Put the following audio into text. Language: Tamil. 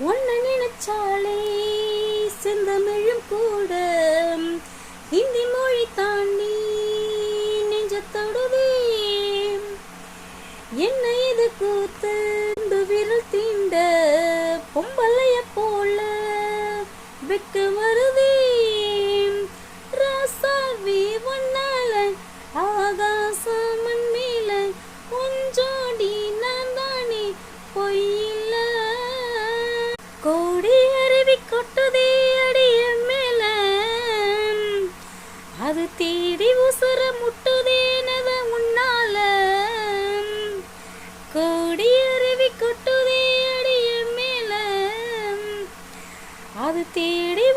ஒன்ன நினைச்சாலே செந்தமிழும் கூட ஹிந்தி மொழி தாண்டி நெஞ்சத்தொடுதே. என்ன இது கூத்து விரல் தீண்ட பொம்பளைய போல வெக்க வருதே. ராசாவி ஒன்னால ஆகாசமன் மேல கொஞ்சோடி நான் தானே பொய்யில்ல. கோடி அருவி கொட்டுதே அடிய மேல அது தேடி உசுர முட்டுதேனத உன்னால. கோடி அருவி கொட்டுதே அடிய மேல அது தேடி